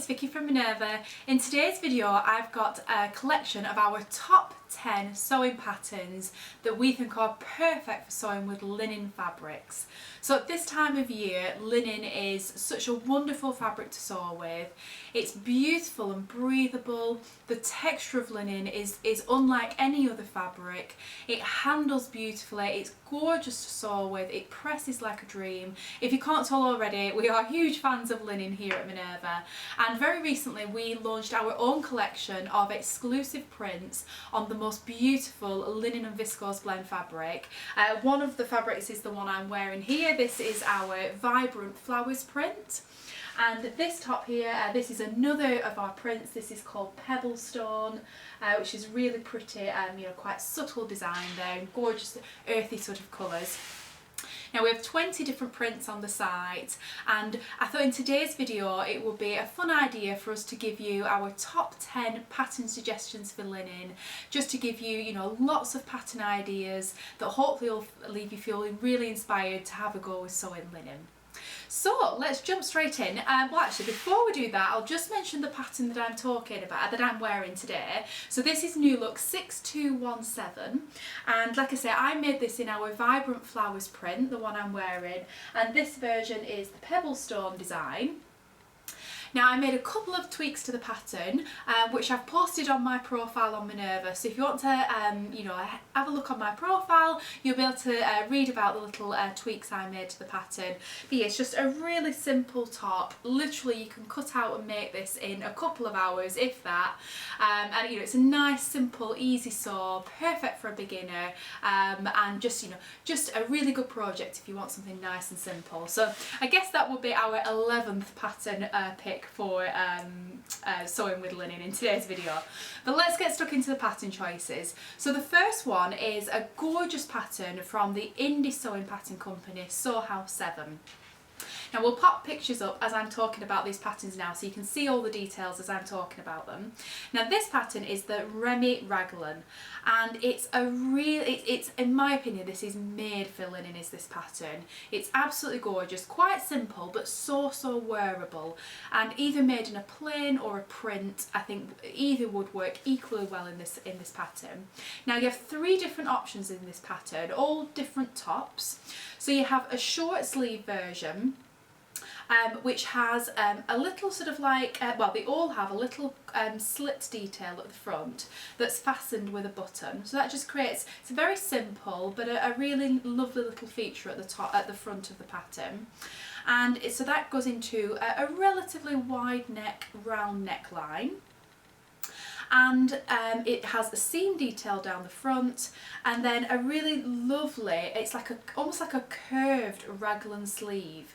Vicky from Minerva. In today's video I've got a collection of our top 10 sewing patterns that we think are perfect for sewing with linen fabrics. So at this time of year, linen is such a wonderful fabric to sew with. It's beautiful and breathable. The texture of linen is unlike any other fabric. It handles beautifully, it's gorgeous to sew with, it presses like a dream. If you can't tell already, we are huge fans of linen here at Minerva, and very recently we launched our own collection of exclusive prints on the most beautiful linen and viscose blend fabric. One of the fabrics is the one I'm wearing here. This is our vibrant flowers print. And this top here, this is another of our prints. This is called Pebblestone, which is really pretty, quite subtle design there, gorgeous earthy sort of colours. Now we have 20 different prints on the site, and I thought in today's video it would be a fun idea for us to give you our top 10 pattern suggestions for linen, just to give you, lots of pattern ideas that hopefully will leave you feeling really inspired to have a go with sewing linen. So let's jump straight in. Well, actually, before we do that, I'll just mention the pattern that I'm talking about, that I'm wearing today. So this is New Look 6217, and like I say, I made this in our vibrant flowers print, the one I'm wearing, and this version is the Pebblestone design. Now I made a couple of tweaks to the pattern, which I've posted on my profile on Minerva, so if you want to have a look on my profile, you'll be able to read about the little tweaks I made to the pattern. But yeah, it's just a really simple top. Literally you can cut out and make this in a couple of hours, if that, and it's a nice, simple, easy sew, perfect for a beginner, and just a really good project if you want something nice and simple. So I guess that would be our 11th pattern pick for sewing with linen in today's video. But let's get stuck into the pattern choices. So the first one is a gorgeous pattern from the indie sewing pattern company Sew House 7. Now we'll pop pictures up as I'm talking about these patterns now, so you can see all the details as I'm talking about them. Now this pattern is the Remy Raglan, and it's in my opinion, this is made for linen, is this pattern. It's absolutely gorgeous, quite simple, but so wearable, and either made in a plain or a print, I think either would work equally well in this pattern. Now you have 3 different options in this pattern, all different tops. So you have a short sleeve version, which has a little sort of like, well, they all have a little slit detail at the front that's fastened with a button. So that just creates, it's very simple, but a really lovely little feature at the top, at the front of the pattern. And so that goes into a relatively wide neck, round neckline. And it has a seam detail down the front, and then a really lovely, it's like almost like a curved raglan sleeve,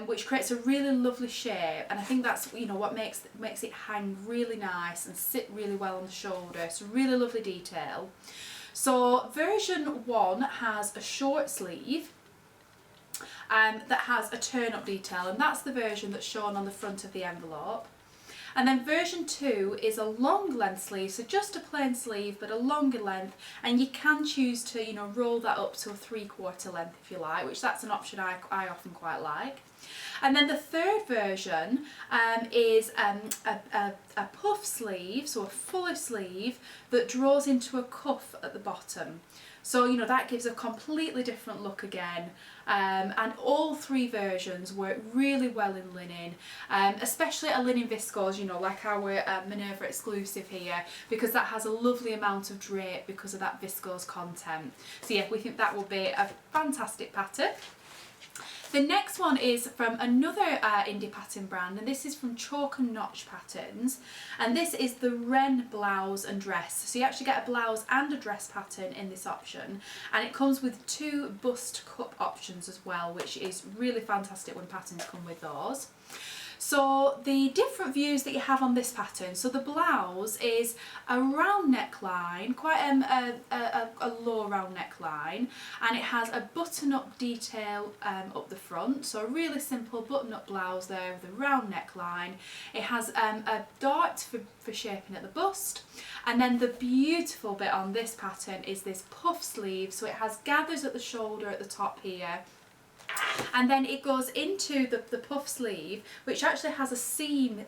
which creates a really lovely shape, and I think that's what makes it hang really nice and sit really well on the shoulder. So really lovely detail. So version 1 has a short sleeve that has a turn-up detail, and that's the version that's shown on the front of the envelope. And then version 2 is a long length sleeve, so just a plain sleeve but a longer length, and you can choose to roll that up to a 3/4 length if you like, which that's an option I often quite like. And then the third version is a puff sleeve, so a fuller sleeve that draws into a cuff at the bottom. So that gives a completely different look again, and all 3 versions work really well in linen, especially a linen viscose, like our Minerva exclusive here, because that has a lovely amount of drape because of that viscose content. So yeah, we think that will be a fantastic pattern. The next one is from another indie pattern brand, and this is from Chalk and Notch Patterns, and this is the Ren Blouse and Dress. So you actually get a blouse and a dress pattern in this option, and it comes with 2 bust cup options as well, which is really fantastic when patterns come with those. So the different views that you have on this pattern, so the blouse is a round neckline, quite a low round neckline, and it has a button-up detail up the front, so a really simple button-up blouse there with a round neckline. It has a dart for shaping at the bust, and then the beautiful bit on this pattern is this puff sleeve, so it has gathers at the shoulder at the top here, And then it goes into the puff sleeve, which actually has a seam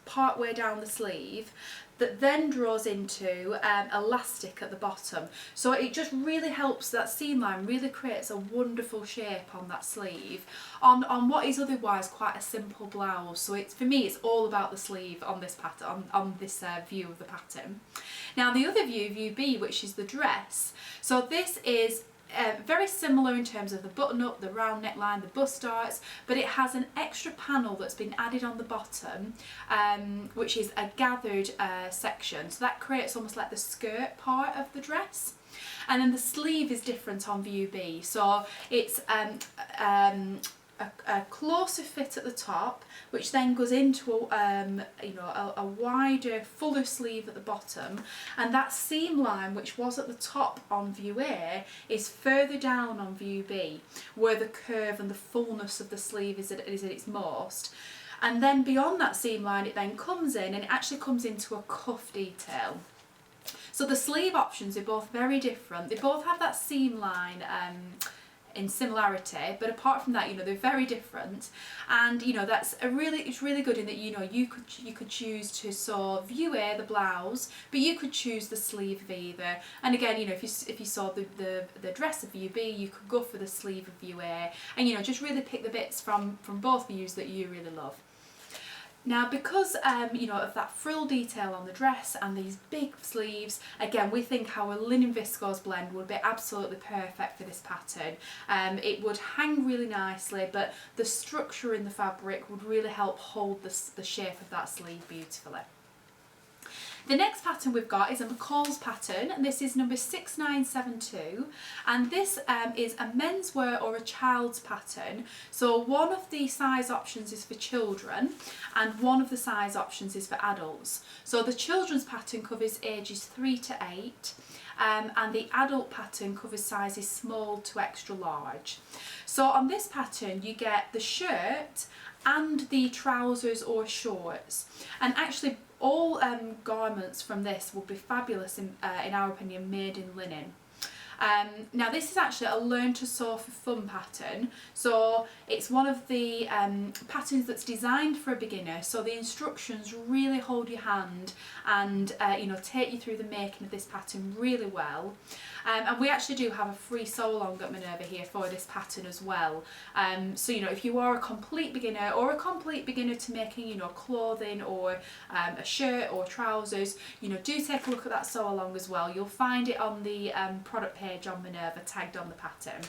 part way down the sleeve that then draws into elastic at the bottom. So it just really helps, that seam line really creates a wonderful shape on that sleeve on what is otherwise quite a simple blouse. So it's, for me, it's all about the sleeve on this pattern, on this view of the pattern. Now the other view, view B, which is the dress. So this is very similar in terms of the button up, the round neckline, the bust darts, but it has an extra panel that's been added on the bottom, which is a gathered section. So that creates almost like the skirt part of the dress. And then the sleeve is different on view B. So it's a closer fit at the top, which then goes into a wider, fuller sleeve at the bottom, and that seam line, which was at the top on view A, is further down on view B, where the curve and the fullness of the sleeve is at its most. And then beyond that seam line, it then comes in, and it actually comes into a cuff detail. So the sleeve options are both very different. They both have that seam line in similarity, but apart from that, you know, they're very different. And you know, that's it's really good in that, you know, you could choose to sew view A, the blouse, but you could choose the sleeve of either. And again, you know, if you saw the dress of view B, you could go for the sleeve of view A, and you know, just really pick the bits from both views that you really love. Now, because you know, of that frill detail on the dress and these big sleeves, again, we think our linen viscose blend would be absolutely perfect for this pattern. It would hang really nicely, but the structure in the fabric would really help hold the shape of that sleeve beautifully. The next pattern we've got is a McCalls pattern, and this is number 6972, and this is a menswear or a child's pattern. So one of the size options is for children and one of the size options is for adults. So the children's pattern covers ages 3 to 8, and the adult pattern covers sizes small to extra large. So on this pattern you get the shirt and the trousers or shorts, and actually all garments from this will be fabulous in our opinion, made in linen. Now this is actually a learn to sew for fun pattern, so it's one of the patterns that's designed for a beginner, so the instructions really hold your hand and you know, take you through the making of this pattern really well. And we actually do have a free sew along at Minerva here for this pattern as well. So you know, if you are a complete beginner or a complete beginner to making, you know, clothing or a shirt or trousers, you know, do take a look at that sew along as well. You'll find it on the product page on Minerva, tagged on the pattern.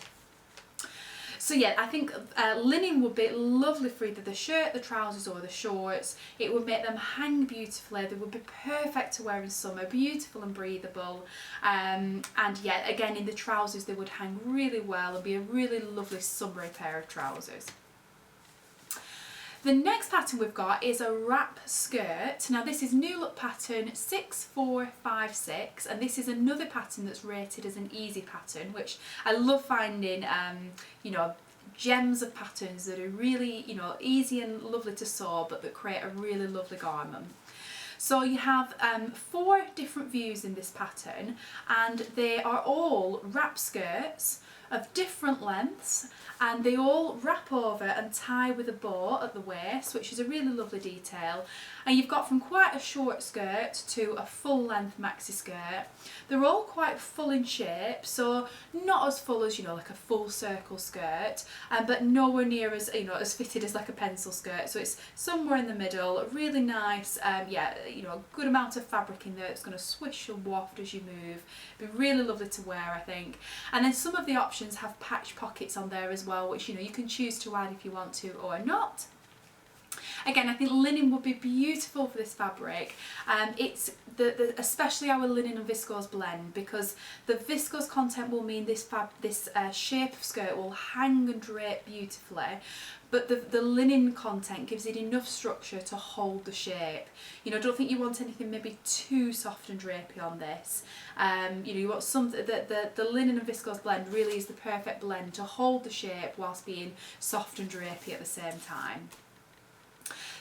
So yeah, I think linen would be lovely for either the shirt, the trousers or the shorts. It would make them hang beautifully. They would be perfect to wear in summer, beautiful and breathable. And yeah, again, in the trousers they would hang really well and be a really lovely summery pair of trousers. The next pattern we've got is a wrap skirt. Now this is new look pattern 6456, and this is another pattern that's rated as an easy pattern, which I love finding, you know, gems of patterns that are really, you know, easy and lovely to sew, but that create a really lovely garment. So you have 4 different views in this pattern, and they are all wrap skirts of different lengths, and they all wrap over and tie with a bow at the waist, which is a really lovely detail. And you've got from quite a short skirt to a full length maxi skirt. They're all quite full in shape, so not as full as, you know, like a full circle skirt, but nowhere near as, you know, as fitted as like a pencil skirt. So it's somewhere in the middle, really nice. Yeah, you know, a good amount of fabric in there. It's going to swish and waft as you move. Be really lovely to wear, I think. And then some of the options have patch pockets on there as well, which, you know, you can choose to add if you want to or not. Again, I think linen would be beautiful for this fabric. It's especially our linen and viscose blend, because the viscose content will mean this shape of skirt will hang and drape beautifully, but the linen content gives it enough structure to hold the shape. You know, I don't think you want anything maybe too soft and drapey on this. You know, you want something that the linen and viscose blend really is the perfect blend to hold the shape whilst being soft and drapey at the same time.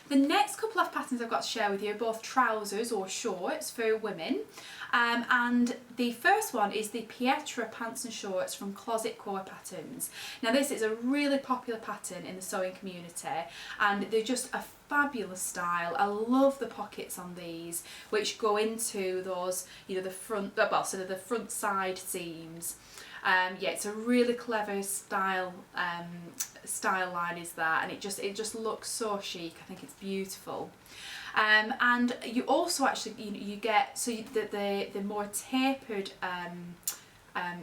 The next couple of patterns I've got to share with you are both trousers or shorts for women. And the first one is the Pietra pants and shorts from Closet Core Patterns. Now this is a really popular pattern in the sewing community and they're just a fabulous style. I love the pockets on these, which go into those, you know, the front, well, sort of the front side seams. Yeah, it's a really clever style line is that, and it just looks so chic. I think it's beautiful. And you also actually you get the more tapered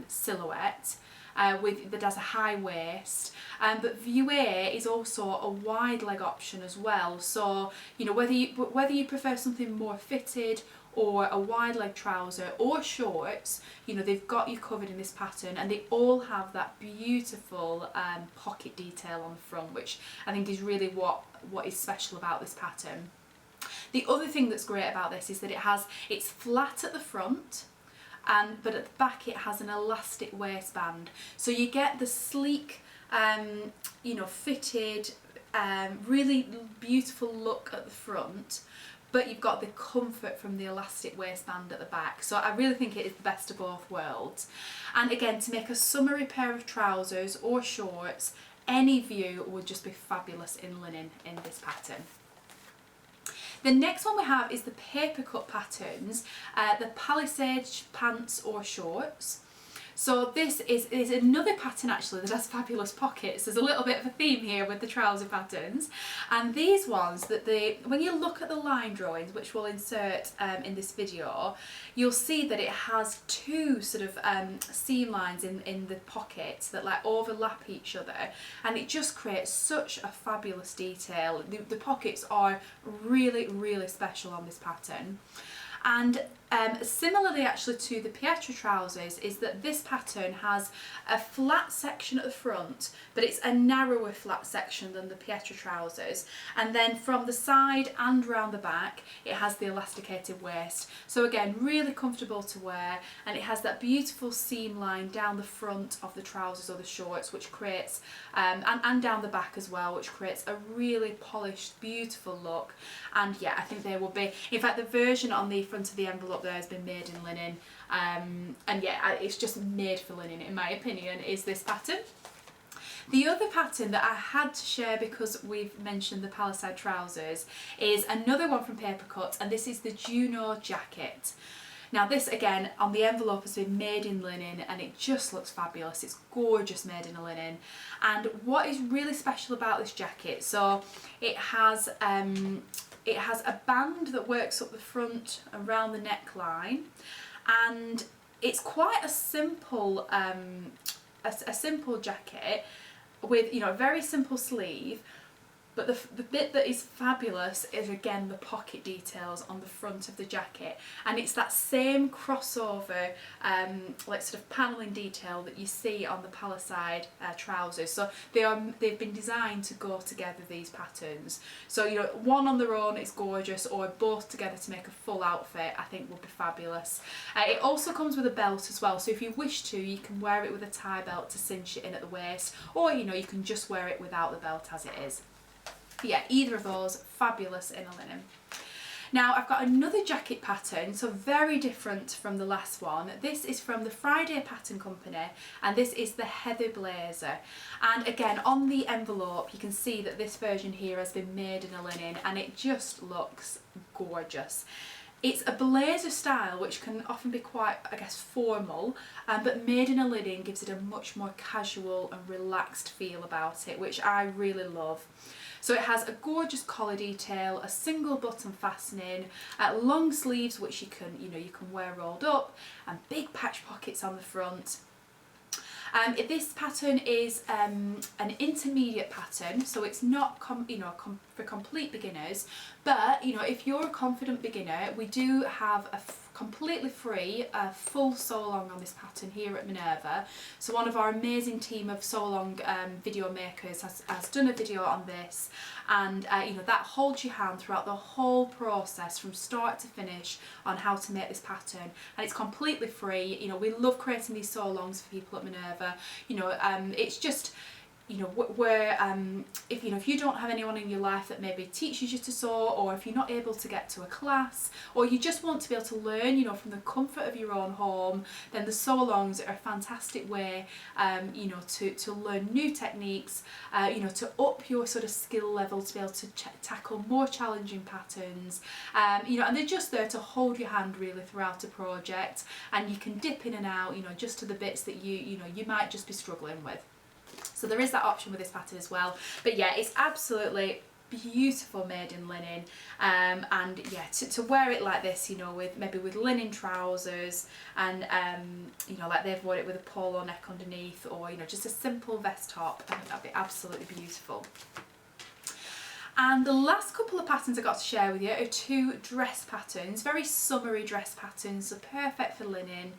silhouette that has a high waist, but View A is also a wide leg option as well. So you know, whether you prefer something more fitted or a wide leg trouser or shorts, you know, they've got you covered in this pattern, and they all have that beautiful pocket detail on the front, which I think is really what is special about this pattern. The other thing that's great about this is that it's flat at the front, but at the back it has an elastic waistband. So you get the sleek, you know, fitted, really beautiful look at the front, but you've got the comfort from the elastic waistband at the back. So I really think it is the best of both worlds. And again, to make a summery pair of trousers or shorts, any View would just be fabulous in linen in this pattern. The next one we have is the paper cut patterns, the Palisade pants or shorts. So this is another pattern actually that has fabulous pockets. There's a little bit of a theme here with the trouser patterns, and these ones when you look at the line drawings, which we'll insert in this video, you'll see that it has two sort of seam lines in the pockets that like overlap each other, and it just creates such a fabulous detail. The pockets are really special on this pattern. And similarly actually to the Pietra trousers is that this pattern has a flat section at the front, but it's a narrower flat section than the Pietra trousers, and then from the side and round the back it has the elasticated waist. So again, really comfortable to wear, and it has that beautiful seam line down the front of the trousers or the shorts, which creates and down the back as well, which creates a really polished, beautiful look. And yeah, I think they will be, in fact the version on the front of the envelope there has been made in linen, and yeah, it's just made for linen in my opinion, is this pattern. The other pattern that I had to share because we've mentioned the Palisade trousers is another one from Paper Cut, and this is the Juno Jacket. Now this again on the envelope has been made in linen, and it just looks fabulous. It's gorgeous made in a linen. And what is really special about this jacket, so it has a band that works up the front around the neckline, and it's quite a simple jacket with, you know, a very simple sleeve. But the bit that is fabulous is again the pocket details on the front of the jacket, and it's that same crossover like sort of panelling detail that you see on the Palisade trousers. So they've been designed to go together, these patterns. So you know, one on their own is gorgeous, or both together to make a full outfit I think would be fabulous. It also comes with a belt as well, so if you wish to, you can wear it with a tie belt to cinch it in at the waist, or you know, you can just wear it without the belt as it is. But yeah, either of those, fabulous in a linen. Now I've got another jacket pattern, so very different from the last one. This is from the Friday Pattern Company, and this is the Heather Blazer. And again, on the envelope you can see that this version here has been made in a linen, and it just looks gorgeous. It's a blazer style, which can often be quite, I guess, formal, but made in a linen gives it a much more casual and relaxed feel about it, which I really love. So it has a gorgeous collar detail, a single button fastening, long sleeves which you can wear rolled up, and big patch pockets on the front. This pattern is an intermediate pattern, so it's not for complete beginners, but you know, if you're a confident beginner, we do have a completely free full sew along on this pattern here at Minerva. So one of our amazing team of sew along video makers has done a video on this, and you know, that holds your hand throughout the whole process from start to finish on how to make this pattern, and it's completely free. You know, we love creating these sew alongs for people at Minerva. You know, it's just, you know, where if you know, if you don't have anyone in your life that maybe teaches you to sew, or if you're not able to get to a class, or you just want to be able to learn, you know, from the comfort of your own home, then the sew-alongs are a fantastic way, you know, to learn new techniques, you know, to up your sort of skill level, to be able to tackle more challenging patterns, you know, and they're just there to hold your hand really throughout a project, and you can dip in and out, you know, just to the bits that you know, you might just be struggling with. So there is that option with this pattern as well. But yeah, it's absolutely beautiful made in linen, and yeah, to wear it like this, you know, with maybe with linen trousers, and you know, like they've worn it with a polo neck underneath, or you know, just a simple vest top, I think that'd be absolutely beautiful. And the last couple of patterns I got to share with you are two dress patterns, very summery dress patterns, so perfect for linen,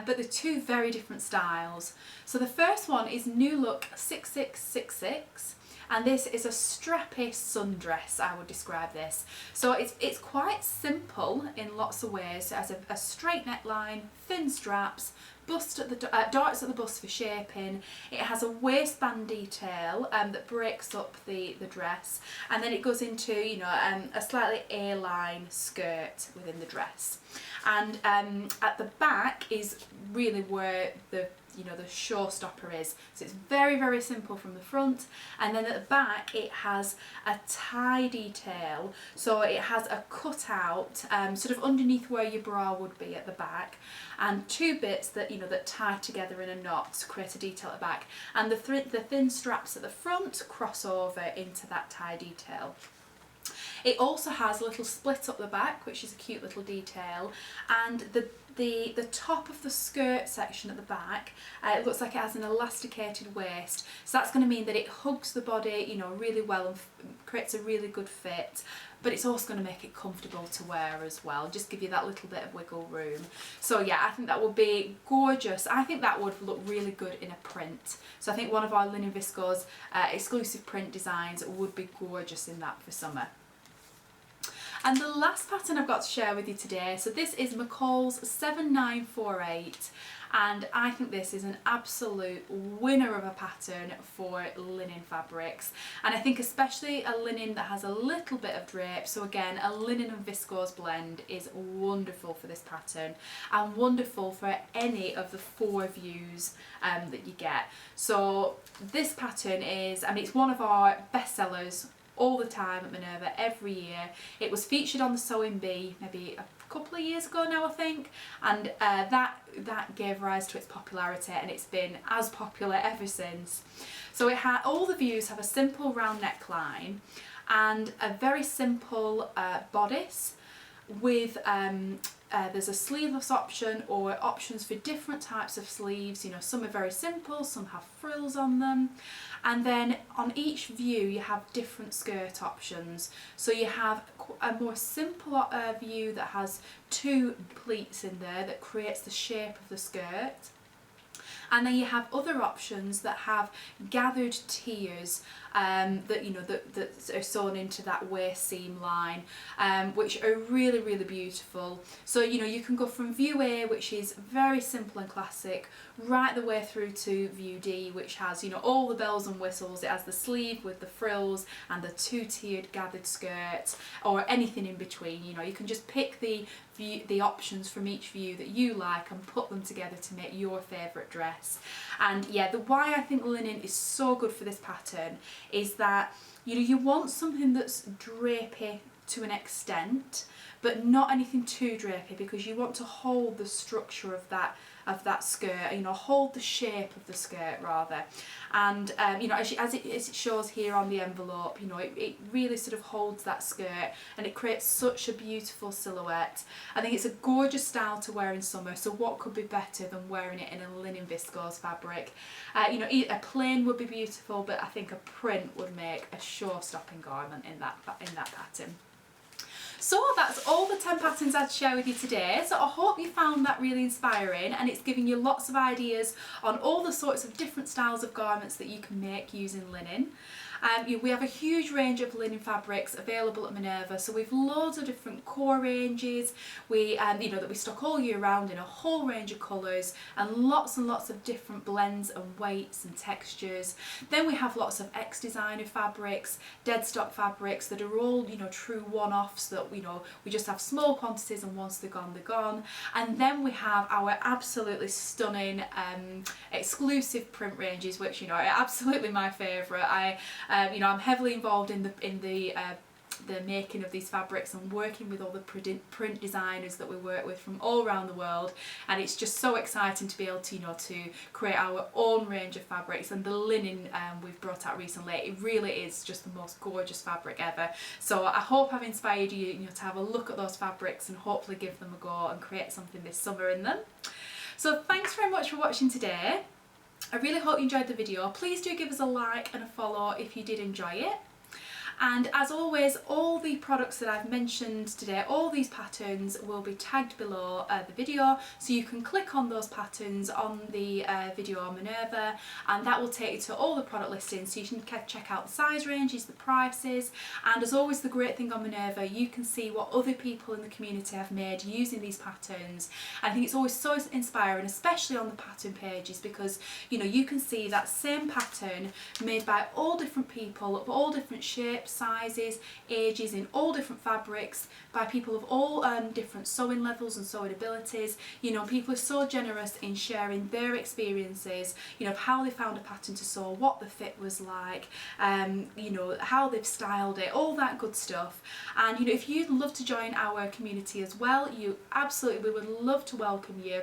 but they're two very different styles. So the first one is New Look 6666, and this is a strappy sundress, I would describe this. So it's quite simple in lots of ways. It has a straight neckline, thin straps, bust at the darts at the bust for shaping. It has a waistband detail that breaks up the dress, and then it goes into, you know, a slightly A-line skirt within the dress. And at the back is really where the, you know, the showstopper is. So it's very, very simple from the front, and then at the back it has a tie detail. So it has a cutout sort of underneath where your bra would be at the back, and two bits that, you know, that tie together in a knot to create a detail at the back, and the thin straps at the front cross over into that tie detail. It also has a little split up the back, which is a cute little detail, and the top of the skirt section at the back, it looks like it has an elasticated waist, so that's going to mean that it hugs the body, you know, really well, and creates a really good fit, but it's also going to make it comfortable to wear as well, just give you that little bit of wiggle room. So yeah, I think that would be gorgeous. I think that would look really good in a print. So I think one of our Linen Visco's exclusive print designs would be gorgeous in that for summer. And the last pattern I've got to share with you today, so this is McCalls 7948, and I think this is an absolute winner of a pattern for linen fabrics, and I think especially a linen that has a little bit of drape. So again, a linen and viscose blend is wonderful for this pattern, and wonderful for any of the 4 views that you get. So this pattern is, I mean, it's one of our best sellers all the time at Minerva every year. It was featured on the Sewing Bee maybe a couple of years ago now, I think, and that gave rise to its popularity, and it's been as popular ever since. So it had, all the views have a simple round neckline and a very simple bodice with there's a sleeveless option, or options for different types of sleeves. You know, some are very simple, some have frills on them, and then on each view you have different skirt options. So you have a more simple view that has 2 pleats in there that creates the shape of the skirt. And then you have other options that have gathered tiers that, you know, that are sewn into that waist seam line, which are really, really beautiful. So, you know, you can go from view A, which is very simple and classic, right the way through to view D, which has, you know, all the bells and whistles. It has the sleeve with the frills and the 2-tiered gathered skirt, or anything in between. You know, you can just pick the options from each view that you like and put them together to make your favourite dress. And yeah, the why I think linen is so good for this pattern is that, you know, you want something that's drapey to an extent, but not anything too drapey, because you want to hold the structure of that skirt, you know, hold the shape of the skirt rather. And you know, as it shows here on the envelope, you know, it really sort of holds that skirt, and it creates such a beautiful silhouette. I think it's a gorgeous style to wear in summer, so what could be better than wearing it in a linen viscose fabric? You know, a plain would be beautiful, but I think a print would make a show-stopping garment in that pattern. So that's all the 10 patterns I'd share with you today. So I hope you found that really inspiring, and it's giving you lots of ideas on all the sorts of different styles of garments that you can make using linen. We have a huge range of linen fabrics available at Minerva, so we've loads of different core ranges. We that we stock all year round in a whole range of colours and lots of different blends and weights and textures. Then we have lots of ex-designer fabrics, dead stock fabrics that are all true one-offs that we just have small quantities, and once they're gone, they're gone. And then we have our absolutely stunning exclusive print ranges, which are absolutely my favourite. I'm heavily involved in the making of these fabrics and working with all the print designers that we work with from all around the world, and it's just so exciting to be able to to create our own range of fabrics. And the linen we've brought out recently, it really is just the most gorgeous fabric ever. So I hope I've inspired you, to have a look at those fabrics and hopefully give them a go and create something this summer in them. So thanks very much for watching today. I really hope you enjoyed the video. Please do give us a like and a follow if you did enjoy it. And as always, all the products that I've mentioned today, all these patterns will be tagged below the video, so you can click on those patterns on the video on Minerva, and that will take you to all the product listings, so you can check out the size ranges, the prices. And as always, the great thing on Minerva, you can see what other people in the community have made using these patterns. I think it's always so inspiring, especially on the pattern pages, because you can see that same pattern made by all different people of all different shapes, sizes, ages, in all different fabrics, by people of all different sewing levels and sewing abilities. People are so generous in sharing their experiences, of how they found a pattern to sew, what the fit was like, how they've styled it, all that good stuff. And if you'd love to join our community as well, we would love to welcome you.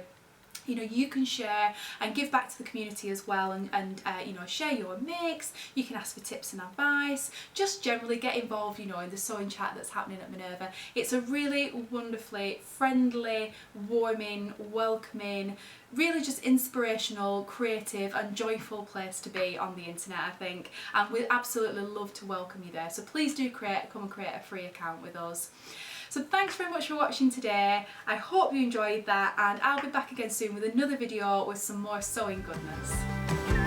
You can share and give back to the community as well, and share your makes. You can ask for tips and advice, just generally get involved in the sewing chat that's happening at Minerva. It's a really wonderfully friendly, warming, welcoming, really just inspirational, creative and joyful place to be on the internet, I think, and we'd absolutely love to welcome you there. So please do come and create a free account with us. So thanks very much for watching today. I hope you enjoyed that, and I'll be back again soon with another video with some more sewing goodness.